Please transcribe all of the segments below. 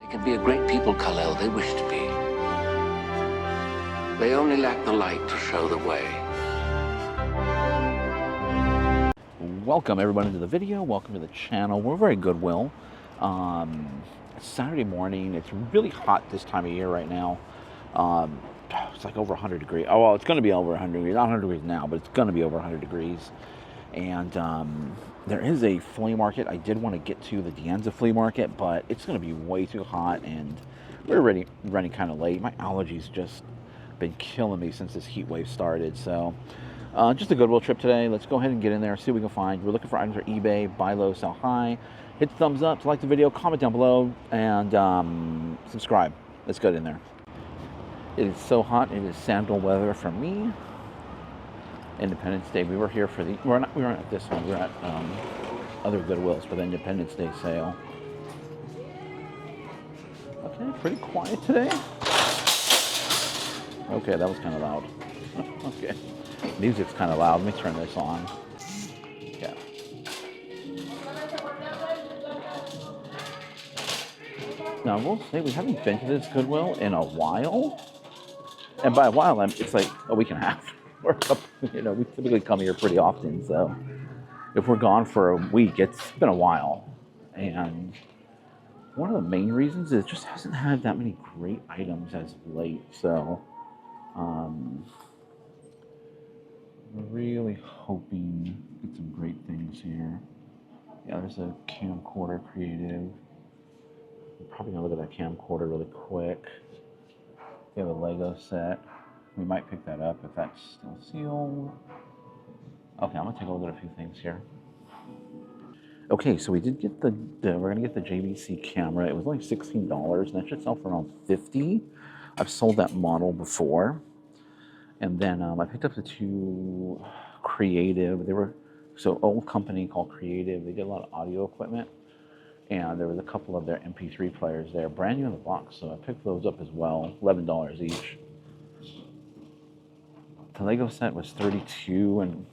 can be a great people, Kal-El. They wish to be. They only lack the light to show the way. Welcome everybody to the video. Welcome to the channel. We're very Goodwill. It's Saturday morning. It's really hot this time of year right now. It's like over 100 degrees. Oh, well, it's going to be over 100 degrees. Not 100 degrees now, but it's going to be over 100 degrees. And there is a flea market. I did want to get to the Dianza flea market, but it's going to be way too hot, and we're already running kind of late. My allergies just been killing me since this heat wave started. So just a Goodwill trip today. Let's go ahead and get in there, see what we can find. We're looking for items for eBay, buy low, sell high. Hit the thumbs up to like the video, comment down below, and subscribe. Let's get in there. It is so hot. It is sandal weather for me. Independence Day. We were here for the. We weren't at this one. We were at other Goodwills for the Independence Day sale. Okay, pretty quiet today. Okay, that was kind of loud. Okay, music's kind of loud. Let me turn this on. Yeah. Now I will say we haven't been to this Goodwill in a while, and by a while it's like a week and a half. Or you know, we typically come here pretty often, so if we're gone for a week, it's been a while. And one of the main reasons is it just hasn't had that many great items as of late. So we're really hoping to get some great things here. Yeah, there's a camcorder creative. I'm probably gonna look at that camcorder really quick. We have a Lego set. We might pick that up if that's still sealed. Okay, I'm gonna take a look at a few things here. Okay, so we did get we're gonna get the JVC camera. It was only $16, and that should sell for around $50. I've sold that model before. And then I picked up the two Creative. They were, so old company called Creative. They did a lot of audio equipment. And there was a couple of their MP3 players there, brand new in the box. So I picked those up as well, $11 each. The Lego set was $32, and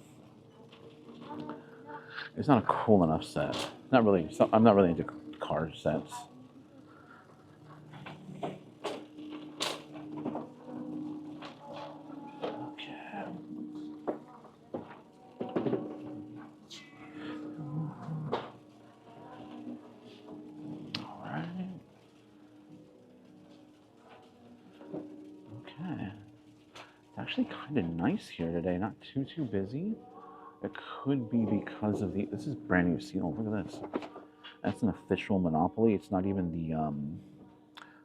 it's not a cool enough set. Not really. I'm not really into car sets. Okay. All right. Okay. Actually kind of nice here today, not too busy. It could be because of this is brand new seal. Look at this. That's an official Monopoly. It's not even the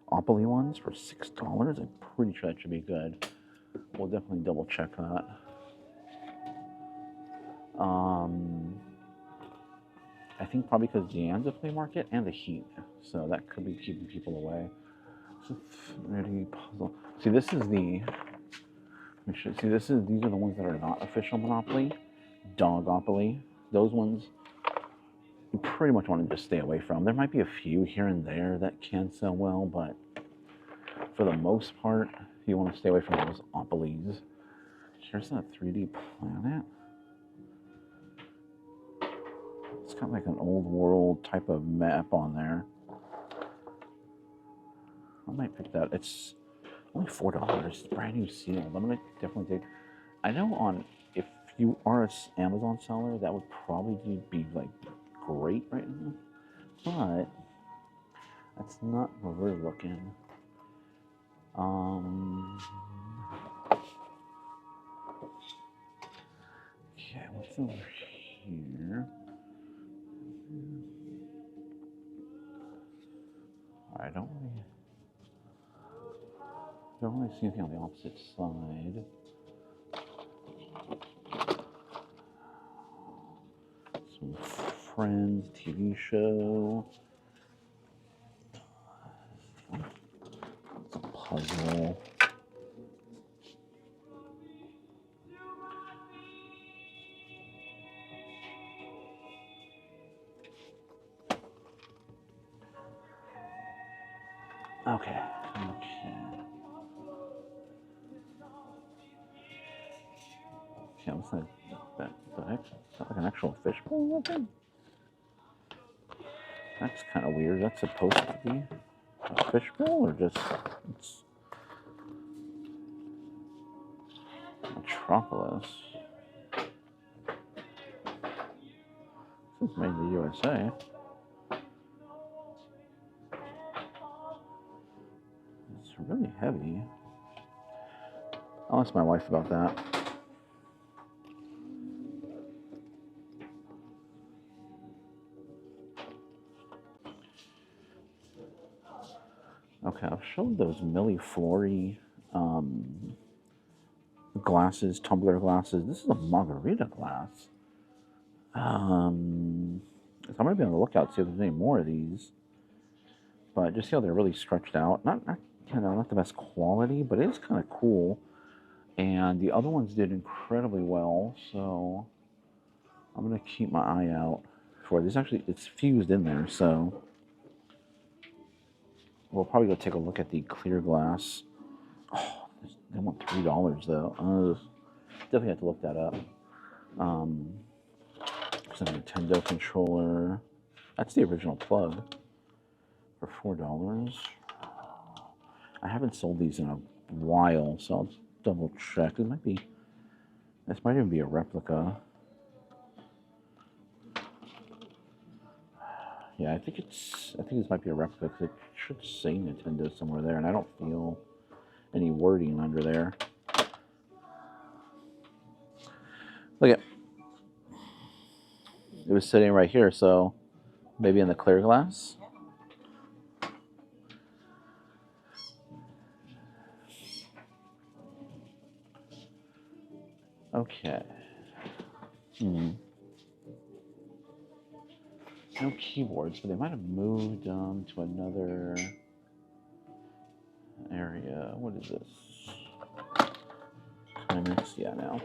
Monopoly ones for $6. I'm pretty sure that should be good. We'll definitely double check that. I think probably because Dianza flea market and the heat, so that could be keeping people away. So 30 puzzle. See, this is the. See, these are the ones that are not official Monopoly. Dogopoly. Those ones you pretty much want to just stay away from. There might be a few here and there that can sell well, but for the most part, you want to stay away from those opolies. Here's that 3D planet. It's got like an old world type of map on there. I might pick that. It's only $4. It's brand new sealed. I'm gonna definitely take. I know if you are an Amazon seller, that would probably be like great right now, but that's not where we're looking. Okay, what's over here? I don't really see anything on the opposite side. Some Friends TV show. It's a puzzle. Okay. Yeah, what's that? The heck? Is that like an actual fishbowl looking? That's kind of weird. That's supposed to be. A fishbowl or just it's Metropolis? This is made in the USA. It's really heavy. I'll ask my wife about that. Okay, I've showed those Millie Flory glasses, tumbler glasses. This is a margarita glass. So I'm gonna be on the lookout to see if there's any more of these. But just see how they're really stretched out. Not not the best quality, but it is kind of cool. And the other ones did incredibly well, so I'm gonna keep my eye out for this. Actually, it's fused in there, so we'll probably go take a look at the clear glass. Oh, they want $3 though. Definitely have to look that up. It's a Nintendo controller. That's the original plug for $4. I haven't sold these in a while, so I'll double check. This might even be a replica. Yeah, I think this might be a replica because it should say Nintendo somewhere there, and I don't feel any wording under there. Look at it was sitting right here, so maybe in the clear glass. Okay. No keyboards, but they might have moved to another area. What is this? Timex? Yeah, now.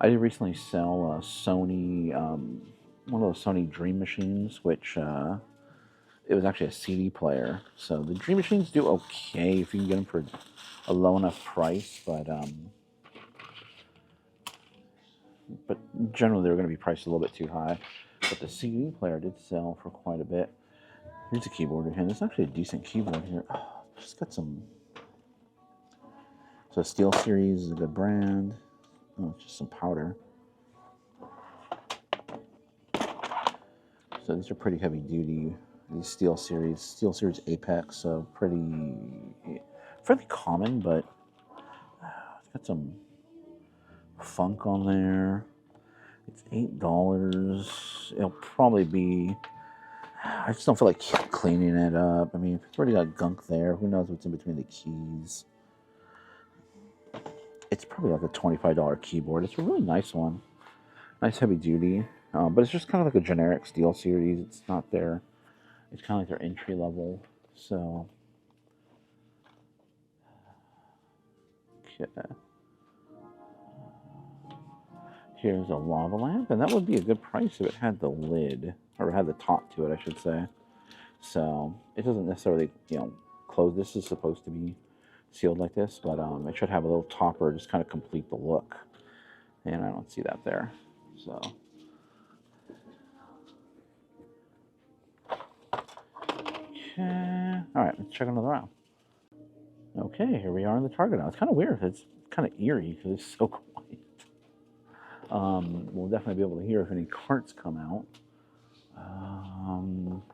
I did recently sell a Sony, one of those Sony Dream Machines, which it was actually a CD player. So the Dream Machines do okay if you can get them for a low enough price, but generally they're going to be priced a little bit too high. But the CD player did sell for quite a bit. Here's a keyboard in here. This is actually a decent keyboard here. Oh, just got some. So Steel Series is a good brand. Oh, it's just some powder. So these are pretty heavy duty. These Steel Series Apex, so fairly common, but it's got some funk on there. It's $8. It'll probably be. I just don't feel like cleaning it up. I mean, it's already got gunk there. Who knows what's in between the keys? It's probably like a $25 keyboard. It's a really nice one. Nice heavy duty. But it's just kind of like a generic Steel Series. It's not their. It's kind of like their entry level. So. Okay. Here's a lava lamp, and that would be a good price if it had the lid, or had the top to it, I should say. So it doesn't necessarily, close. This is supposed to be sealed like this, but it should have a little topper, just kind of complete the look. And I don't see that there. So. Okay. All right, let's check another out. Okay, here we are in the Target now. It's kind of weird. It's kind of eerie because it's so quiet. We'll definitely be able to hear if any carts come out.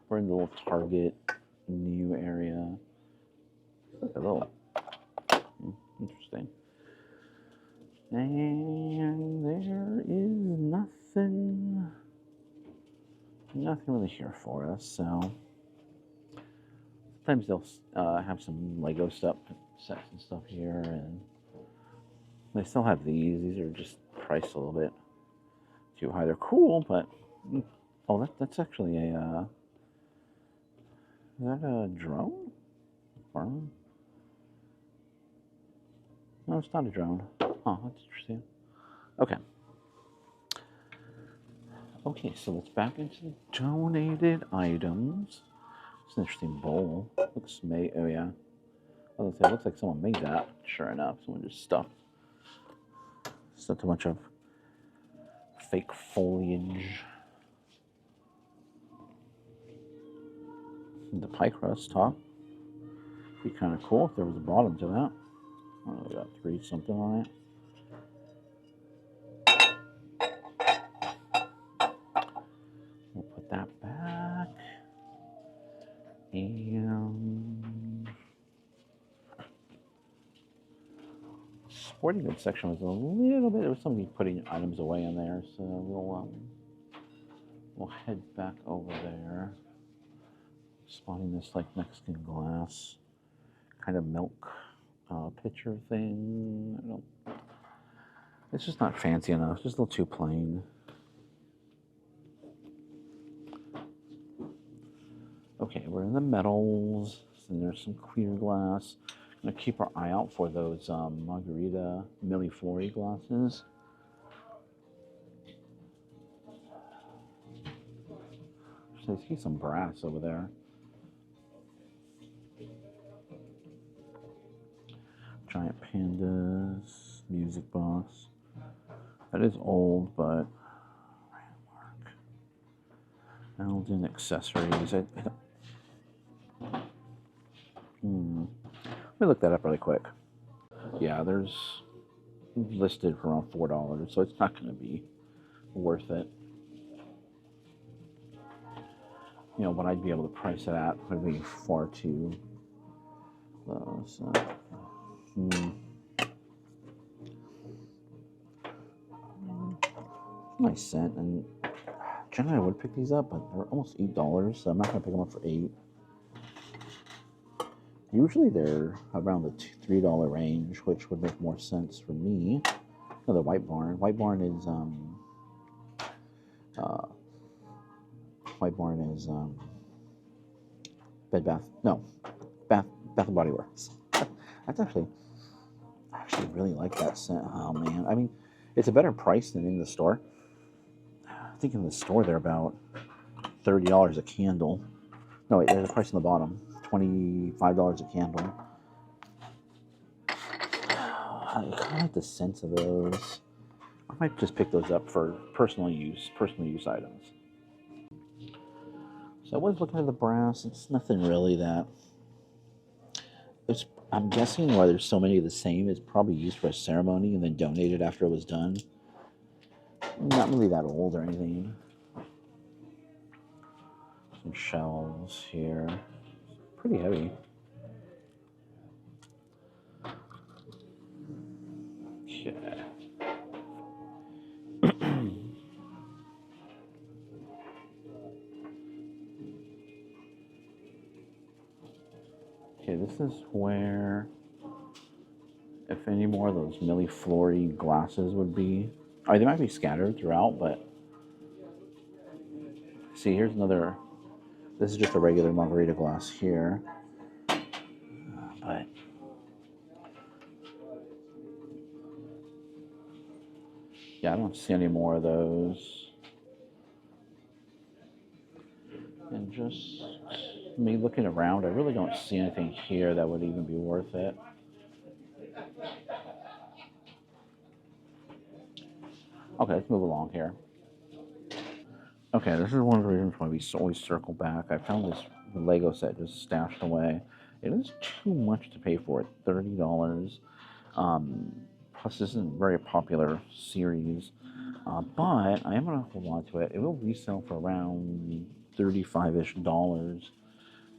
We're in the little Target new area. Look a little interesting. And there is nothing really here for us. So sometimes they'll have some Lego sets and stuff here, and they still have these. These are just priced a little bit too high. They're cool, but oh, that's actually a is that a drone? Farming? No, it's not a drone. Oh, that's interesting. Okay. Okay, so let's back into the donated items. It's an interesting bowl. Looks made. Oh yeah. I was gonna say, it looks like someone made that. Sure enough, someone just stuffed a bunch of fake foliage. The pie crust top. Be kind of cool if there was a bottom to that. Oh, I got 3 something on it. We'll put that back. And sporting goods section was a little bit, there was somebody putting items away in there, so we'll head back over there. Spotting this like Mexican glass kind of milk pitcher thing. It's just not fancy enough, it's just a little too plain. Okay, we're in the metals, and there's some clear glass. I'm gonna keep our eye out for those margarita milleflori glasses. So I see some brass over there. Giant pandas, music box. That is old, but Alden accessories. Let me look that up really quick. Yeah, there's listed for around $4, so it's not going to be worth it. You know, what I'd be able to price it at would be far too low. So, nice scent, and generally I would pick these up, but they're almost $8, so I'm not going to pick them up for $8. Usually they're around the $3 range, which would make more sense for me. Oh, the White Barn. White Barn is Bed Bath. No, Bath and Body Works. That's I actually really like that scent. Oh man, I mean, it's a better price than in the store. I think in the store they're about $30 a candle. No, wait, there's a price on the bottom. $25 a candle. I kind of like the scent of those. I might just pick those up for personal use items. So I was looking at the brass. It's nothing really that. I'm guessing why there's so many of the same. It's probably used for a ceremony and then donated after it was done. Not really that old or anything. Some shelves here. Pretty heavy. Okay. Okay, this is where, if any more of those milleflori glasses would be. Or they might be scattered throughout, but see, here's another. This is just a regular margarita glass here, but yeah, I don't see any more of those. And just me looking around, I really don't see anything here that would even be worth it. Okay, let's move along here. Okay, this is one of the reasons why we always circle back. I found this Lego set just stashed away. It is too much to pay for it, $30. Plus, this isn't a very popular series, but I am going to hold on to it. It will resell for around $35-ish.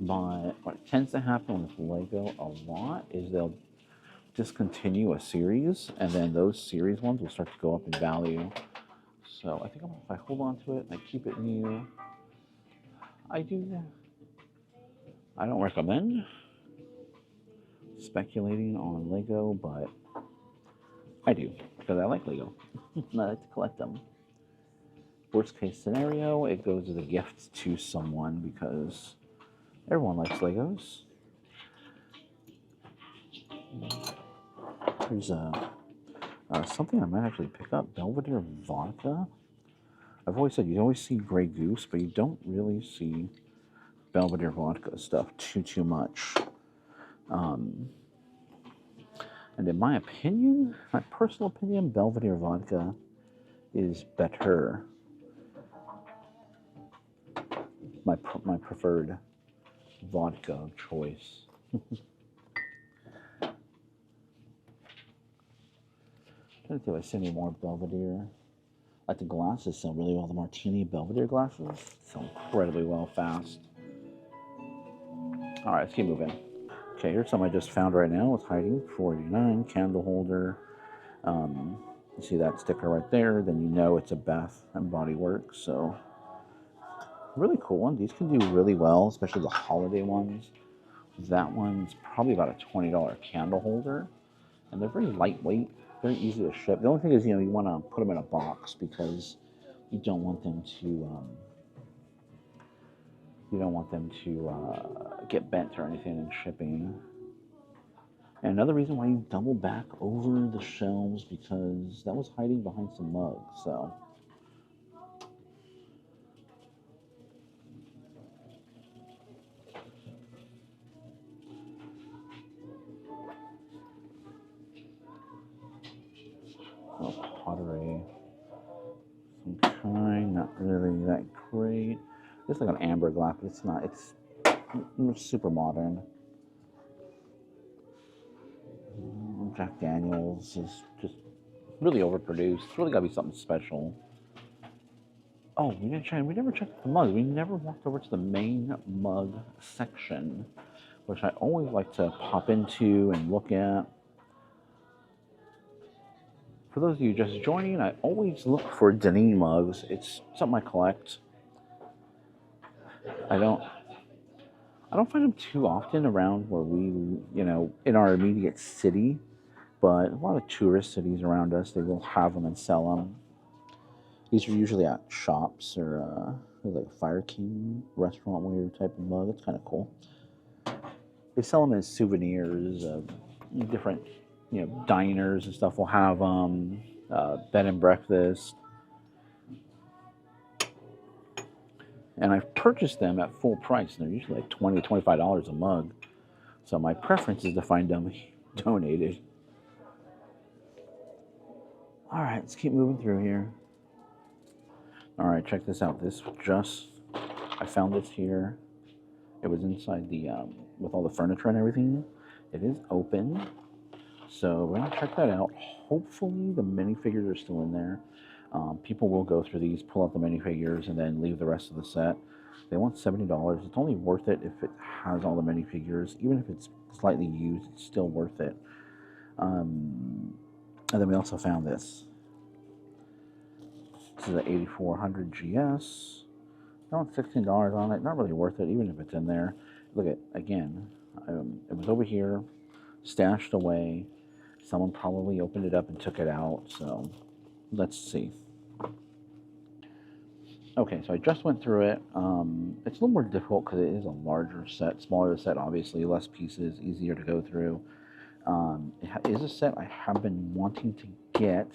But what tends to happen with Lego a lot is they'll discontinue a series, and then those series ones will start to go up in value. So I think if I hold on to it and I keep it new, I don't recommend speculating on Lego, but I do, because I like Lego. I like to collect them. Worst case scenario, it goes as a gift to someone because everyone likes Legos. There's something I might actually pick up, Belvedere vodka. I've always said you always see Grey Goose, but you don't really see Belvedere vodka stuff too much. And in my opinion, my personal opinion, Belvedere vodka is better. My preferred vodka of choice. Trying to see if I see any more Belvedere. Like the glasses sell really well. The Martini Belvedere glasses sell incredibly well fast. All right, let's keep moving. Okay, here's some I just found right now. It's hiding $4.89 candle holder. You see that sticker right there, then you know it's a Bath and Body Works. So really cool one. These can do really well, especially the holiday ones. That one's probably about a $20 candle holder, and they're very lightweight, very easy to ship. The only thing is, you want to put them in a box because you don't want them to get bent or anything in shipping. And another reason why you double back over the shelves, because that was hiding behind some mugs. So pottery, some kind, not really that great. It's like an amber glass, but it's not. It's super modern. Jack Daniels is just really overproduced. It's really got to be something special. Oh, we never checked the mugs. We never walked over to the main mug section, which I always like to pop into and look at. For those of you just joining, I always look for Denis mugs. It's something I collect. I don't find them too often around where we, in our immediate city, but a lot of tourist cities around us, they will have them and sell them. These are usually at shops or like a Fire King restaurant weird type of mug. It's kind of cool. They sell them as souvenirs. Different, diners and stuff will have them. Bed and breakfast. And I've purchased them at full price. And they're usually like $20, $25 a mug. So my preference is to find them donated. All right, let's keep moving through here. All right, check this out. I found this here. It was inside the, with all the furniture and everything. It is open. So we're gonna check that out. Hopefully the minifigures are still in there. People will go through these, pull out the minifigures, and then leave the rest of the set. They want $70. It's only worth it if it has all the minifigures. Even if it's slightly used, it's still worth it. And then we also found this. This is an 8400 GS. I want $16 on it. Not really worth it, even if it's in there. Look at, again, it was over here, stashed away. Someone probably opened it up and took it out. So let's see. Okay, so I just went through it. It's a little more difficult because it is a larger set, smaller set, obviously, less pieces, easier to go through. It is a set I have been wanting to get.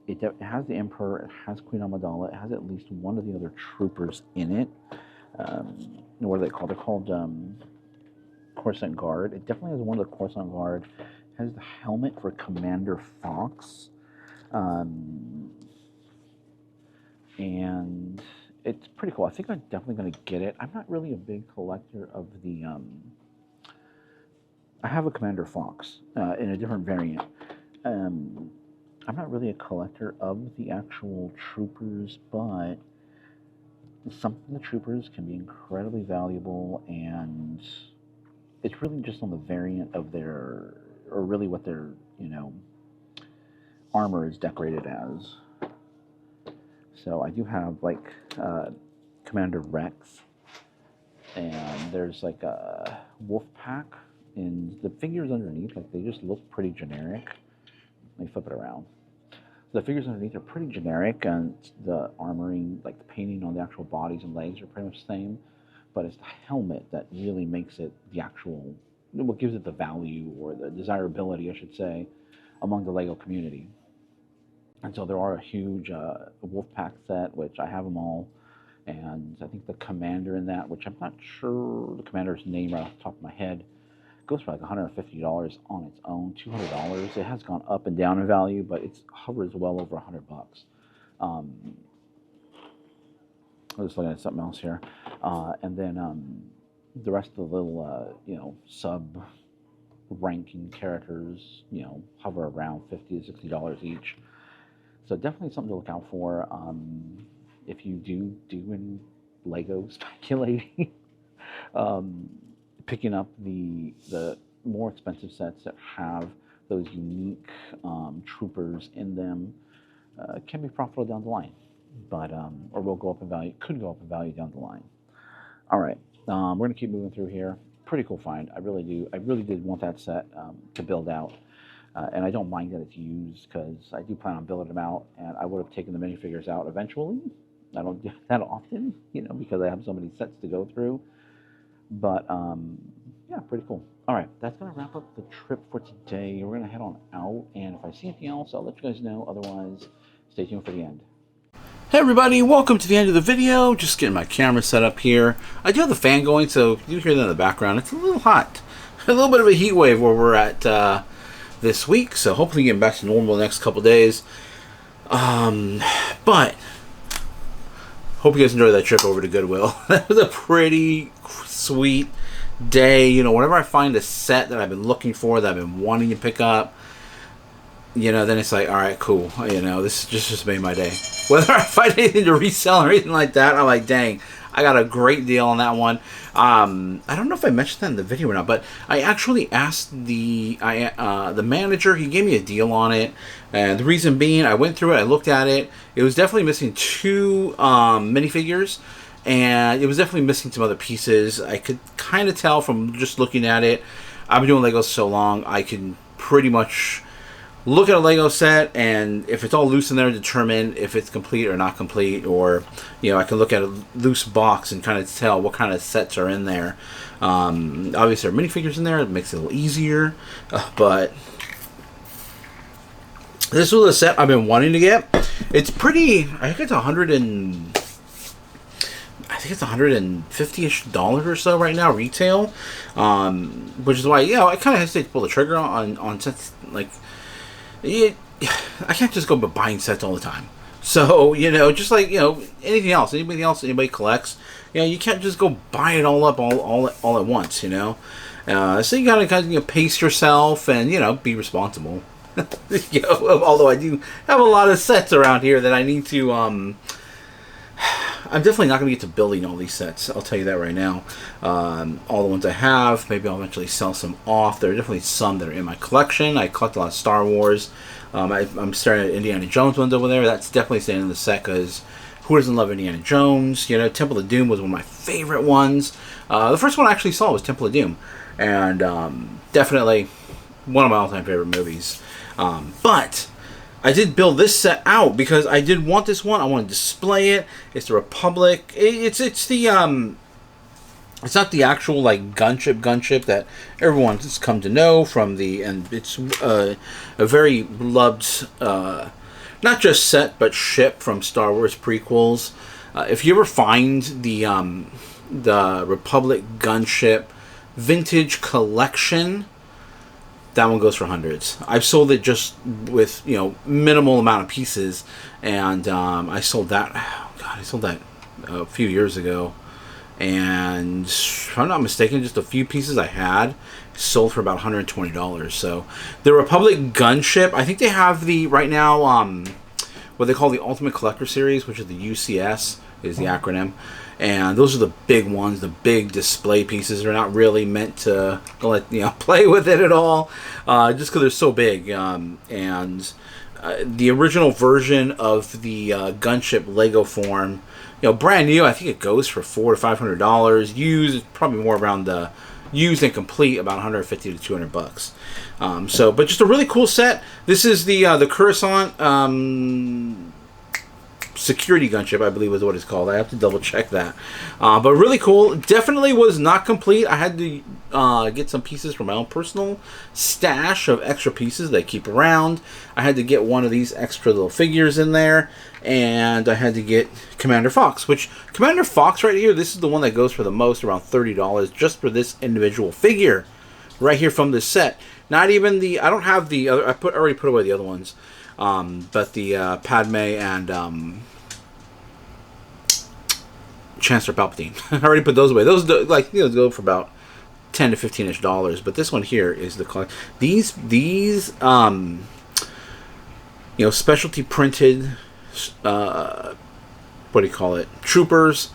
It has the Emperor, it has Queen Amidala, it has at least one of the other troopers in it. What are they called? They're called Coruscant Guard. It definitely has one of the Coruscant Guard. It has the helmet for Commander Fox. And it's pretty cool. I think I'm definitely going to get it. I'm not really a big collector of the... I have a Commander Fox in a different variant. I'm not really a collector of the actual troopers, but some of the troopers can be incredibly valuable, and it's really just on the variant of their, or really what their, armor is decorated as. So I do have like Commander Rex, and there's like a wolf pack, and the figures underneath, like they just look pretty generic. Let me flip it around. The figures underneath are pretty generic, and the armoring, like the painting on the actual bodies and legs are pretty much the same, but it's the helmet that really makes it the actual, what gives it the value or the desirability, I should say, among the LEGO community. And so there are a huge Wolfpack set, which I have them all, and I think the commander in that, which I'm not sure the commander's name right off the top of my head, goes for like $150 on its own, $200. It has gone up and down in value, but it hovers well over $100. I'm just looking at something else here. And then the rest of the little, you know, sub-ranking characters, you know, hover around $50 to $60 each. So definitely something to look out for if you do in Lego speculating. Picking up the more expensive sets that have those unique troopers in them can be profitable down the line, but or will go up in value. Could go up in value down the line. All right, we're gonna keep moving through here. Pretty cool find. I really did want that set to build out, and I don't mind that it's used because I do plan on building them out, and I would have taken the minifigures out eventually. I don't do that often, you know, because I have so many sets to go through. But yeah, pretty cool. All right, that's gonna wrap up the trip for today. We're gonna head on out, and if I see anything else, I'll let you guys know. Otherwise, stay tuned for the end. Hey everybody, welcome to the end of the video. Just getting my camera set up here. I do have the fan going, so you hear that in the background. It's a little hot. A little bit of a heat wave where we're at this week, so hopefully getting back to normal the next couple days. But hope you guys enjoyed that trip over to Goodwill. That was a pretty sweet day. You know, whenever I find a set that I've been looking for, that I've been wanting to pick up, you know, then it's like, all right, cool. You know, this just made my day. Whether I find anything to resell or anything like that, I'm like, dang, I got a great deal on that one. I don't know if I mentioned that in the video or not, but I actually asked the manager. He gave me a deal on it, and the reason being, I went through it, I looked at it. It was definitely missing 2 minifigures, and it was definitely missing some other pieces. I could kind of tell from just looking at it. I've been doing Legos so long, I can pretty much look at a Lego set, and if it's all loose in there, determine if it's complete or not complete, or, you know, I can look at a loose box and kind of tell what kind of sets are in there. Obviously, there are minifigures in there. It makes it a little easier, but this was a set I've been wanting to get. It's pretty. I think it's $150-ish or so right now retail, which is why, you know, I kind of hesitate to pull the trigger on sets like. I can't just go buying sets all the time. So, you know, just like, you know, anything else, anybody collects, you know, you can't just go buy it all up all at once, you know. So you gotta kind of, you know, pace yourself and, you know, be responsible. You know, although I do have a lot of sets around here that I need to, I'm definitely not going to get to building all these sets. I'll tell you that right now. All the ones I have, maybe I'll eventually sell some off. There are definitely some that are in my collection. I collect a lot of Star Wars. I'm staring at Indiana Jones ones over there. That's definitely staying in the set because who doesn't love Indiana Jones? You know, Temple of Doom was one of my favorite ones. The first one I actually saw was Temple of Doom. And definitely one of my all-time favorite movies. But I did build this set out because I did want this one. I want to display it. It's the Republic. It's the it's not the actual like gunship that everyone's come to know from the, and it's a very loved not just set but ship from Star Wars prequels. If you ever find the Republic gunship vintage collection, that one goes for hundreds. I've sold it just with, you know, minimal amount of pieces, and I sold that. Oh God, I sold that a few years ago, and if I'm not mistaken, just a few pieces I had sold for about $120. So the Republic gunship, I think they have the right now what they call the Ultimate Collector Series, which is the UCS is the acronym. And those are the big ones, the big display pieces. They're not really meant to let, you know, play with it at all, just because they're so big. And the original version of the gunship Lego form, you know, brand new, I think it goes for $400 to $500. Used, probably more around the used and complete, about $150 to $200. So, but just a really cool set. This is the Coruscant security gunship, I believe is what it's called. I have to double check that, but really cool. Definitely was not complete. I had to get some pieces from my own personal stash of extra pieces that I keep around. I had to get one of these extra little figures in there, and I had to get Commander Fox, which Commander Fox right here, this is the one that goes for the most, around $30 just for this individual figure right here from this set. Not even the, I don't have the other, I already put away the other ones. But the Padme and Chancellor Palpatine. I already put those away. Those like go for about $10 to $15-ish. But this one here is the these specialty printed what do you call it? Troopers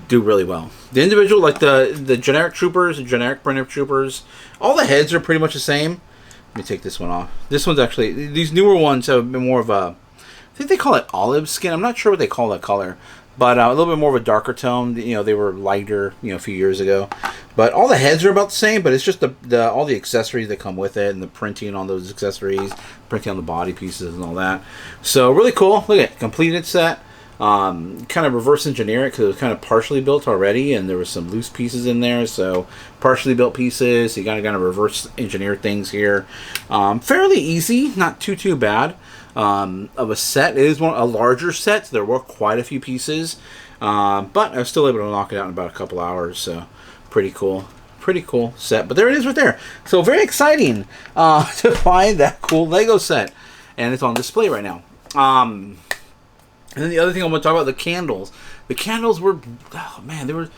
do really well. The individual, like the generic troopers, the generic printed troopers, all the heads are pretty much the same. Let me take this one off. This one's actually, these newer ones have been more of a, I think they call it olive skin. I'm not sure what they call that color, but a little bit more of a darker tone. They were lighter, a few years ago. But all the heads are about the same, but it's just all the accessories that come with it and the printing on those accessories, printing on the body pieces and all that. So really cool. Look at it, completed set. Kind of reverse engineer it because it was kind of partially built already, and there were some loose pieces in there. So partially built pieces. So you got to kind of reverse engineer things here. Fairly easy, not too bad. Of a set, it is a larger set. So there were quite a few pieces, but I was still able to knock it out in about a couple hours. So pretty cool set. But there it is right there. So very exciting to find that cool Lego set, and it's on display right now. And then the other thing I want to talk about, the candles. The candles were, oh man, they were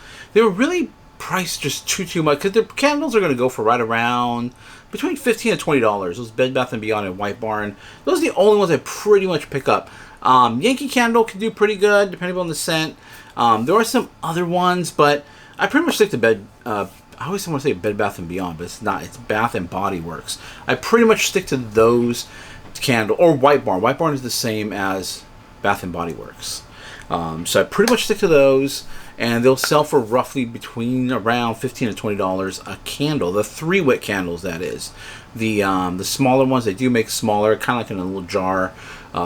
really priced just too much, because the candles are going to go for right around between $15 and $20. Those Bed Bath & Beyond and White Barn, those are the only ones I pretty much pick up. Yankee Candle can do pretty good depending on the scent. There are some other ones, but I pretty much stick to I always want to say Bed Bath & Beyond, but it's not. It's Bath and Body Works. I pretty much stick to those candle, or White Barn. White Barn is the same as Bath and Body Works. So I pretty much stick to those, and they'll sell for roughly between around $15 to $20 a candle. The 3-wick candles, that is. The smaller ones, they do make smaller, kind of like in a little jar,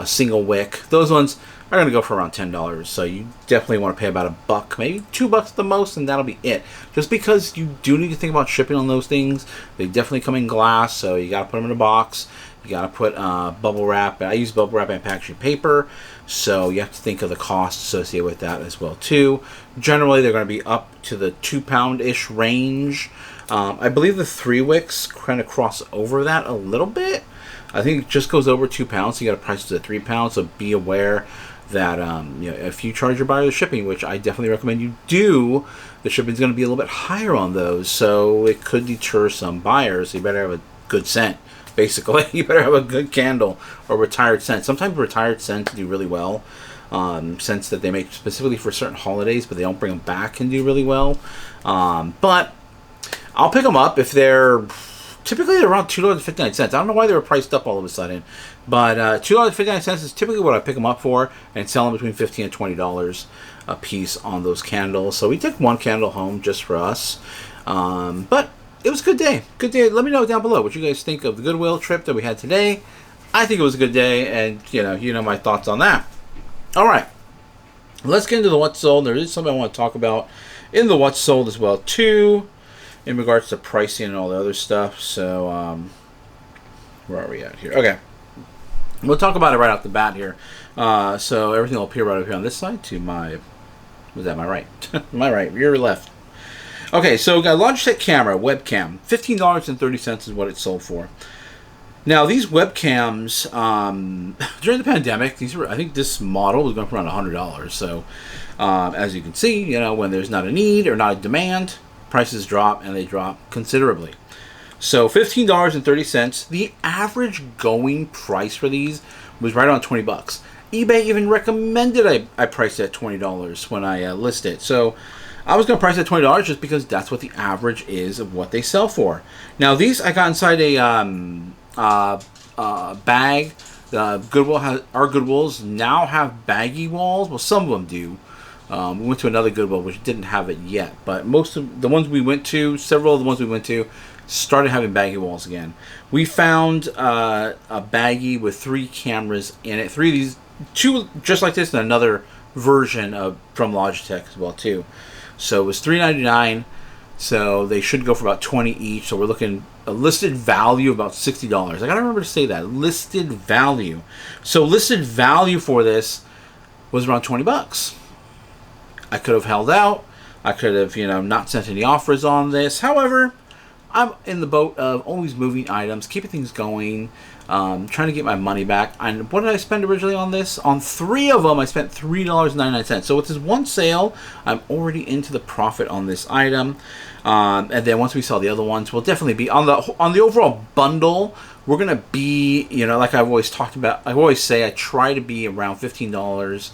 single wick. Those ones are going to go for around $10. So you definitely want to pay about $1, maybe $2 at the most, and that'll be it. Just because you do need to think about shipping on those things. They definitely come in glass, so you got to put them in a box. You got to put bubble wrap. I use bubble wrap and packaging paper, so you have to think of the cost associated with that as well too. Generally, they're going to be up to the 2-pound-ish range. I believe the 3 wicks kind of cross over that a little bit. I think it just goes over 2 pounds, so you got to price it at 3 pounds. So be aware that if you charge your buyer the shipping, which I definitely recommend you do, the shipping is going to be a little bit higher on those, so it could deter some buyers. So you better have a good scent. Basically, you better have a good candle or retired scent. Sometimes retired scents do really well. Scents that they make specifically for certain holidays, but they don't bring them back, can do really well. But I'll pick them up if they're typically around $2.59. I don't know why they were priced up all of a sudden, but $2.59 is typically what I pick them up for, and sell them between $15 and $20 a piece on those candles. So we took one candle home just for us, but it was a good day. Good day. Let me know down below what you guys think of the Goodwill trip that we had today. I think it was a good day, and you know my thoughts on that. All right, let's get into the what's sold. There is something I want to talk about in the what's sold as well too, in regards to pricing and all the other stuff. So where are we at here? Okay, we'll talk about it right off the bat here. So everything will appear right over here on this side to my, was that my right? My right, your left. Okay, so got a Logitech camera, webcam, $15.30 is what it sold for. Now these webcams, during the pandemic, these were, I think this model was going for around $100. So as you can see, when there's not a need or not a demand, prices drop, and they drop considerably. So $15.30. The average going price for these was right around $20. eBay even recommended I price it at $20 when I list it. So I was going to price it at $20 just because that's what the average is of what they sell for. Now these I got inside a bag. Goodwill our Goodwills now have baggy walls. Well, some of them do. We went to another Goodwill which didn't have it yet, but most of the ones we went to, several of the ones we went to, started having baggy walls again. We found a baggie with 3 cameras in it. 3 of these, 2 just like this, and another version from Logitech as well too. So it was $3.99. So they should go for about $20 each. So we're looking a listed value of about $60. I gotta remember to say that, listed value. So listed value for this was around $20. I could have held out. I could have, not sent any offers on this. However, I'm in the boat of always moving items, keeping things going, trying to get my money back. And what did I spend originally on this? On 3 of them, I spent $3.99. So with this one sale, I'm already into the profit on this item. And then once we sell the other ones, we'll definitely be on the overall bundle. We're gonna be, like I've always talked about. I always say I try to be around $15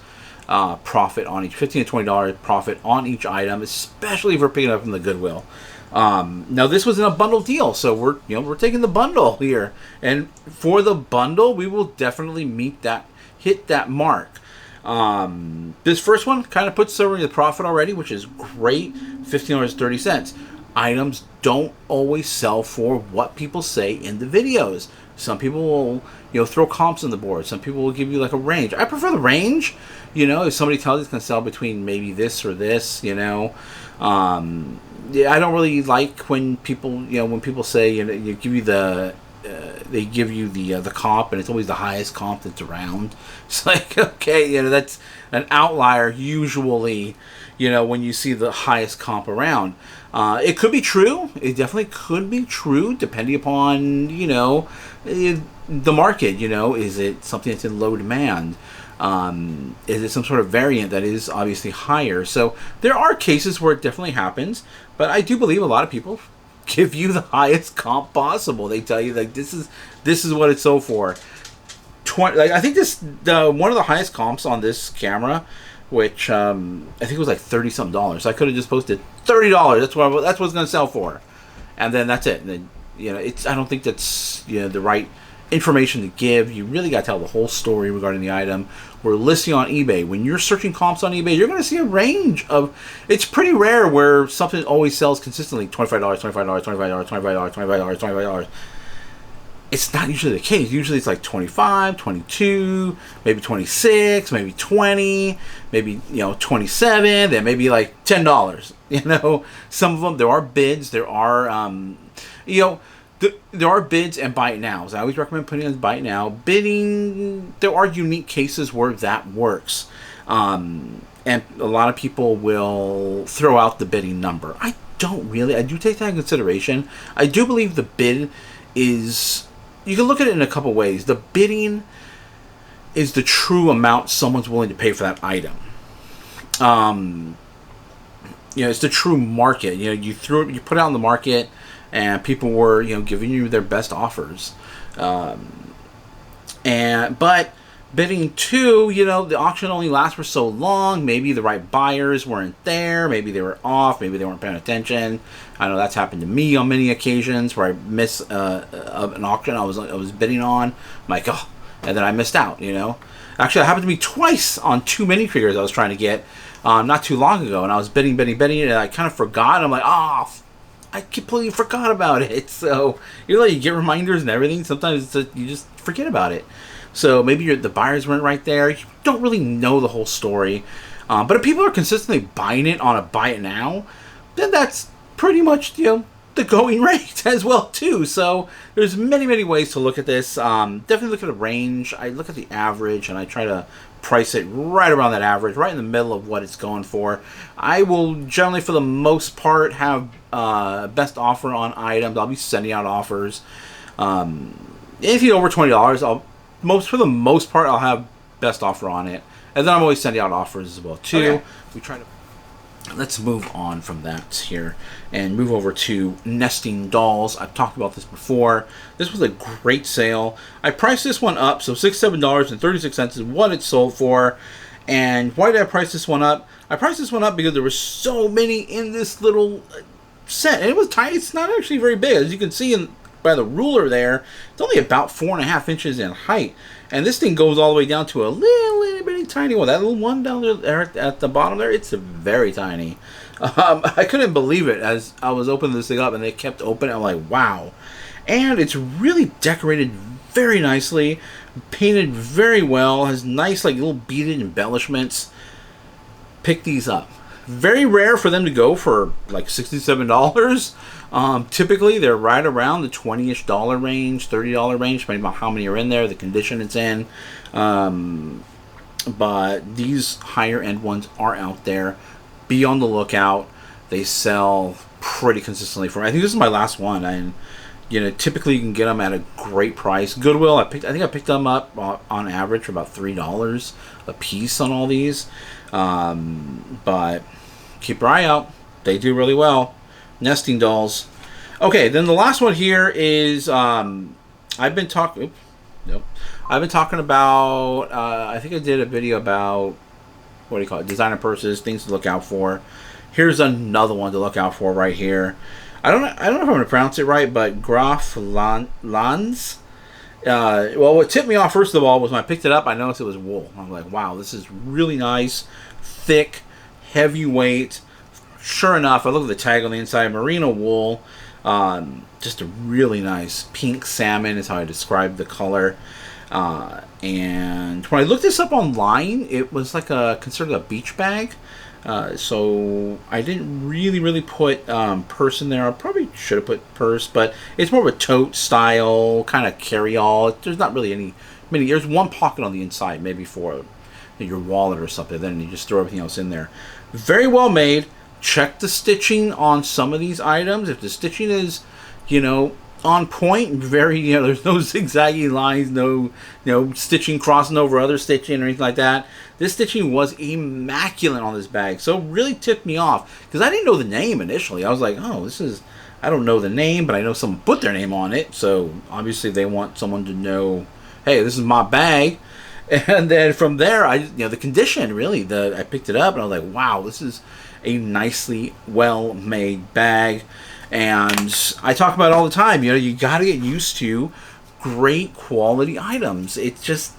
profit on each, $15 to $20 profit on each item, especially if we're picking it up from the Goodwill. Now this was in a bundle deal, so we're taking the bundle here, and for the bundle we will definitely hit that mark. This first one kind of puts over the profit already, which is great. $15.30. Items don't always sell for what people say in the videos. Some people will throw comps on the board. Some people will give you like a range. I prefer the range. If somebody tells you it's going to sell between maybe this or this, yeah, I don't really like when people say they give you the comp, and it's always the highest comp that's around. It's like, okay, that's an outlier usually, when you see the highest comp around. It could be true. It definitely could be true depending upon, the market. Is it something that's in low demand? Is it some sort of variant that is obviously higher? So there are cases where it definitely happens, but I do believe a lot of people give you the highest comp possible. They tell you like this is what it's sold for. I think one of the highest comps on this camera, which I think it was like $30 something. So I could have just posted $30. That's what it's going to sell for, and then that's it. And then I don't think that's the right information to give. You really got to tell the whole story regarding the item. We're listing on eBay. When you're searching comps on eBay, you're going to see a range of. It's pretty rare where something always sells consistently $25, $25, $25, $25, $25, $25. It's not usually the case. Usually it's like 25, 22, maybe 26, maybe 20, maybe 27, then maybe like $10. Some of them there are bids. There are there are bids and buy it nows. I always recommend putting in buy it now. Bidding, there are unique cases where that works. And a lot of people will throw out the bidding number. I do take that in consideration. I do believe the bid is, you can look at it in a couple ways. The bidding is the true amount someone's willing to pay for that item. It's the true market. You put it out on the market, and people were, giving you their best offers. But bidding too, the auction only lasts for so long. Maybe the right buyers weren't there. Maybe they were off. Maybe they weren't paying attention. I know that's happened to me on many occasions where I miss an auction I was bidding on. I'm like, oh, and then I missed out. Actually, it happened to me twice on 2 minifigures I was trying to get not too long ago, and I was bidding, and I kind of forgot. I'm like, oh, I completely forgot about it. So you get reminders and everything. Sometimes you just forget about it. So maybe the buyers weren't right there. You don't really know the whole story. But if people are consistently buying it on a buy it now, then that's pretty much the going rate as well too. So there's many ways to look at this. Definitely look at a range. I look at the average and I try to price it right around that average, right in the middle of what it's going for. I will generally, for the most part, have best offer on items. I'll be sending out offers. Anything over $20, for the most part, I'll have best offer on it, and then I'm always sending out offers as well too. Okay. Let's move on from that here and move over to nesting dolls. I've talked about this before. This was a great sale. I priced this one up, so $7.36 is what it sold for. And why did I price this one up? I priced this one up because there were so many in this little set, and it was tiny. It's not actually very big, as you can see by the ruler there. It's only about 4.5 inches in height, and this thing goes all the way down to a little bitty tiny one. That little one down there at the bottom there, it's very tiny. I couldn't believe it as I was opening this thing up, and they kept opening. I'm like, wow. And it's really decorated very nicely, painted very well, has nice little beaded embellishments. Pick these up. Very rare for them to go for like $67. Typically, they're right around the $20-ish range, $30 range, depending on how many are in there, the condition it's in. But these higher end ones are out there. Be on the lookout. They sell pretty consistently for me. I think this is my last one, and you know, typically you can get them at a great price. Goodwill, I think I picked them up on average for about $3 a piece on all these. But keep your eye out; they do really well. Nesting dolls. Okay, then the last one here is I've been talking. Nope. I've been talking about. I think I did a video about what do you call it? Designer purses, things to look out for. Here's another one to look out for right here. I don't know if I'm going to pronounce it right, but Graf Lanz. Well, what tipped me off first of all was when I picked it up, I noticed it was wool. I'm like, wow, this is really nice, thick, heavyweight. Sure enough, I look at the tag on the inside, merino wool. Just a really nice pink salmon is how I described the color. And when I looked this up online, it was like considered a beach bag. So I didn't really put purse in there. I probably should have put purse, but it's more of a tote style kind of carry-all. There's not really there's one pocket on the inside, maybe for your wallet or something. Then you just throw everything else in there. Very well made. Check the stitching on some of these items. If the stitching is, you know, on point, there's no zigzaggy lines, no stitching crossing over other stitching or anything like that. This stitching was immaculate on this bag, so it really tipped me off because I didn't know the name initially. I was like, oh, I don't know the name, but I know someone put their name on it, so obviously they want someone to know, hey, this is my bag. And then from there, the condition really, I picked it up and I was like, wow, this is a nicely well-made bag. And I talk about it all the time. You got to get used to great quality items. It's just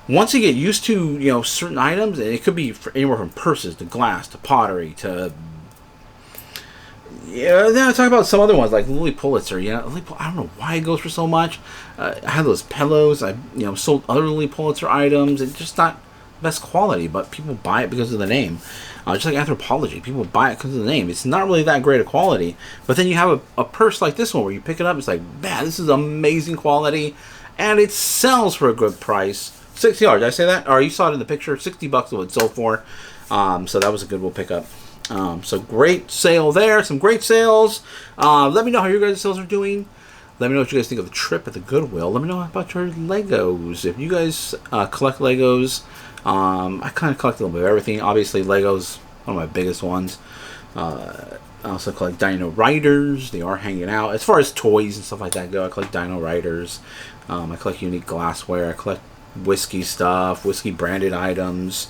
once you get used to certain items, and it could be anywhere from purses to glass to pottery to then I talk about some other ones like Lily Pulitzer. I don't know why it goes for so much. I have those pillows. I sold other Lily Pulitzer items. It's just not best quality, but people buy it because of the name. Just like Anthropology, people buy it because of the name. It's not really that great a quality, but then you have a purse like this one where you pick it up, it's like, man, this is amazing quality, and it sells for a good price. $60. Did I say that? Or you saw it in the picture. $60 is what it sold for. So that was a Goodwill pickup. So great sale there. Some great sales. Let me know how your guys' sales are doing. Let me know what you guys think of the trip at the Goodwill. Let me know about your Legos. If you guys collect Legos, I kind of collect a little bit of everything. Obviously, Legos, one of my biggest ones. I also collect Dino Riders. They are hanging out. As far as toys and stuff like that go, I collect Dino Riders. I collect unique glassware. I collect whiskey stuff, whiskey branded items,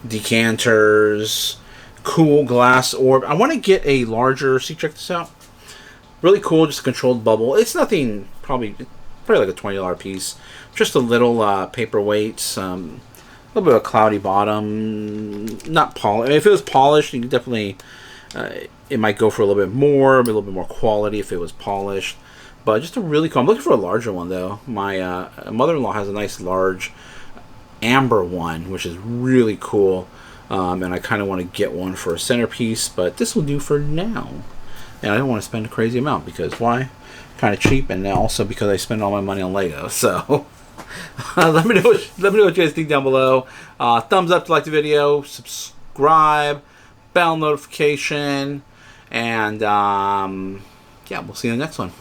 decanters, cool glass orb. I want to get a larger, see, check this out. Really cool, just a controlled bubble. It's nothing, probably like a $20 piece. Just a little paperweights, a little bit of a cloudy bottom, not polished. I mean, if it was polished, you could definitely, it might go for a little bit more, a little bit more quality if it was polished. But just a really cool. I'm looking for a larger one though. My mother-in-law has a nice large amber one, which is really cool. And I kind of want to get one for a centerpiece, but this will do for now. And I don't want to spend a crazy amount because why? Kind of cheap, and also because I spend all my money on Lego. So let me know what you guys think down below. Thumbs up to like the video, subscribe, bell notification, and yeah, we'll see you in the next one.